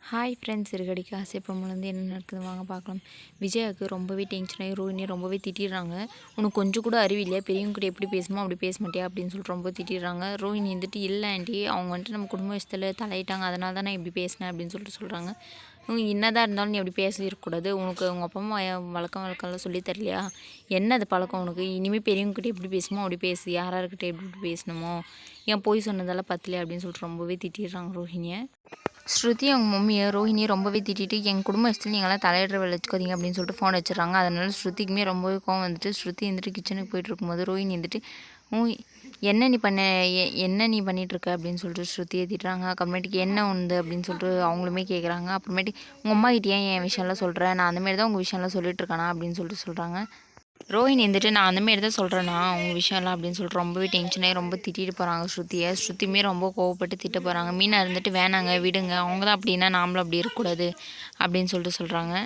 Hi friends, இருக்கடிக்கு ஆசைப்பம்லேருந்து என்ன நடக்குது வாங்க பார்க்கலாம். விஜயாவுக்கு ரொம்பவே டென்ஷனாகி ரோஹினியை ரொம்பவே திட்டிடுறாங்க. உனக்கு கொஞ்சம் கூட அறிவில்லையா, பெரியவங்ககிட்ட எப்படி பேசணுமோ அப்படி பேச மாட்டியா அப்படின்னு சொல்லிட்டு ரொம்ப திட்டிடுறாங்க. ரோஹினி வந்துட்டு இல்லை ஆண்டி, அவங்க வந்துட்டு நம்ம குடும்ப விஷயத்தில் தலையிட்டாங்க, அதனால தான் நான் இப்படி பேசினேன் அப்படின்னு சொல்லிட்டு சொல்கிறாங்க. என்னதான் இருந்தாலும் நீ அப்படி பேசியிருக்கக்கூடாது, உனக்கு உங்கள் அப்பா அம்மா வழக்கம்லாம் சொல்லி தரலையா, என்ன அது பழக்கம் உனக்கு, இனிமேல் பெரியவங்ககிட்ட எப்படி பேசணுமோ அப்படி பேசு, யாராருக்கிட்ட எப்படி எப்படி பேசணுமோ, ஏன் போய் சொன்னதெல்லாம் பத்தலையா அப்படின்னு சொல்லிட்டு ரொம்பவே திட்டிடுறாங்க ரோஹினியை. ஸ்ருதி அவங்க மம்மியை ரோஹினியை ரொம்பவே திட்டிட்டு எங்கள் குடும்ப விஷயத்தில் நீங்களாம் தலையிடுற வேலை வச்சுக்காதீங்க அப்படின்னு சொல்லிட்டு ஃபோன் வச்சுறாங்க. அதனால ஸ்ருதிக்குமே ரொம்பவே கோவம் வந்துட்டு ஸ்ருதி வந்துட்டு கிச்சனுக்கு போயிட்டு இருக்கும்போது ரோஹினி வந்துட்டு என்ன நீ என்ன நீ பண்ணிகிட்ருக்க அப்படின்னு சொல்லிட்டு ஸ்ருதியை திட்டுறாங்க. அப்புறமேட்டுக்கு என்ன உண்டு அப்படின்னு சொல்லிட்டு அவங்களுமே கேட்குறாங்க. அப்புறமேட்டு உங்கள் அம்மா கிட்டே என் விஷயம்லாம் சொல்கிறேன், நான் அந்தமாரி தான் உங்கள் விஷயம்லாம் சொல்லிட்டுருக்கேனா அப்படின்னு சொல்லிட்டு சொல்கிறாங்க. ரோஹினி வந்துட்டு நான் அந்தமாரி தான் சொல்கிறேன்னா அவங்க விஷயம்லாம் அப்படின்னு சொல்லிட்டு ரொம்பவே டென்ஷனாகி ரொம்ப திட்டிட்டு போகிறாங்க ஸ்ருதியை. ஸ்ருதியுமே ரொம்ப கோவப்பட்டு திட்ட போகிறாங்க. மீனா இருந்துட்டு வேணாங்க விடுங்க, அவங்க தான் அப்படின்னா நாமளும் அப்படி இருக்கக்கூடாது அப்படின்னு சொல்லிட்டு சொல்கிறாங்க.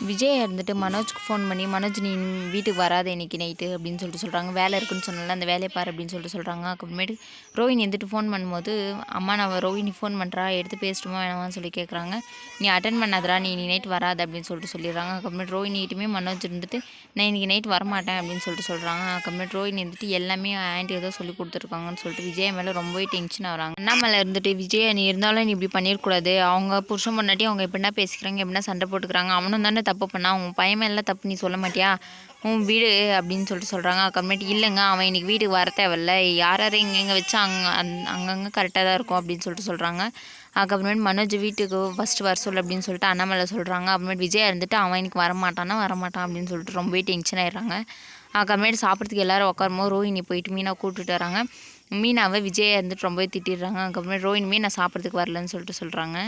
விஜய் இருந்துட்டு மனோஜ்க்கு ஃபோன் பண்ணி, மனோஜ் நீ வீட்டுக்கு வராது இன்றைக்கி நைட்டு அப்படின்னு சொல்லிட்டு சொல்கிறாங்க. வேலை இருக்குன்னு சொன்னால அந்த வேலையை பாரு அப்படின்னு சொல்லிட்டு சொல்கிறாங்க. அப்புறமேட்டு ரோஹினி வந்துட்டு ஃபோன் பண்ணும்போது, அம்மா நான் ரோஹினி ஃபோன் பண்ணுறா, எடுத்து பேசட்டுமா வேணாமான்னு சொல்லி கேட்குறாங்க. நீ அட்டன் பண்ணாதரா, நீ நைட் வராது அப்படின்னு சொல்லிட்டு சொல்லிடுறாங்க. அப்புறமேட்டு ரோஹினிகிட்டுமே மனோஜ் இருந்துட்டு நான் இன்றைக்கி நைட் வரமாட்டேன் அப்படின்னு சொல்லிட்டு சொல்கிறாங்க. அப்புறமேட்டு ரோஹினி வந்துட்டு எல்லாமே ஆண்டி ஏதோ சொல்லி கொடுத்துருக்காங்கன்னு சொல்லிட்டு விஜய் மேலே ரொம்பவே டென்ஷன் ஆகிறாங்க. அண்ணாமலை இருந்துட்டு விஜய் நீ இருந்தாலும் நீ இப்படி பண்ணிடக்கூடாது, அவங்க புருஷன் பொண்டாட்டி அவங்க எப்படின்னா பேசிக்கிறாங்க, எப்படின்னா சண்டை போட்டுக்கிறாங்க, அவனும் தானே தப்பு பண்ணா, உன் பையன் மேலாம் தப்பு நீ சொல்ல மாட்டியா, உன் வீடு அப்படின்னு சொல்லிட்டு சொல்கிறாங்க. அப்புறமேட்டு இல்லைங்க அவன் இன்றைக்கி வீட்டுக்கு வர தேவையில்ல, யார் யார் எங்கெங்கே வச்சா அங்கங்கே கரெக்டாக தான் இருக்கும் அப்படின்னு சொல்லிட்டு சொல்கிறாங்க. அதுக்கப்புறமேட்டு மனோஜ் வீட்டுக்கு ஃபஸ்ட்டு வர சொல்லு அப்படின்னு சொல்லிட்டு அண்ணாமலை சொல்கிறாங்க. அப்புறமேட்டு விஜய் இருந்துட்டு அவன் இன்னைக்கு வரமாட்டான் அப்படின்னு சொல்லிட்டு ரொம்பவே டென்ஷன் ஆயிடுறாங்க. அதுக்கப்புறமேட்டு சாப்பிட்றதுக்கு எல்லோரும் உட்காரும்போது ரோஹினி போயிட்டு மீனா கூப்பிட்டுட்டு வராங்க. மீனாவை விஜயை இருந்துட்டு ரொம்பவே திட்டிடுறாங்க. அதுக்கப்புறமேட்டு ரோஹினியுமே நான் சாப்பிட்றதுக்கு வரலன்னு சொல்லிட்டு சொல்கிறாங்க.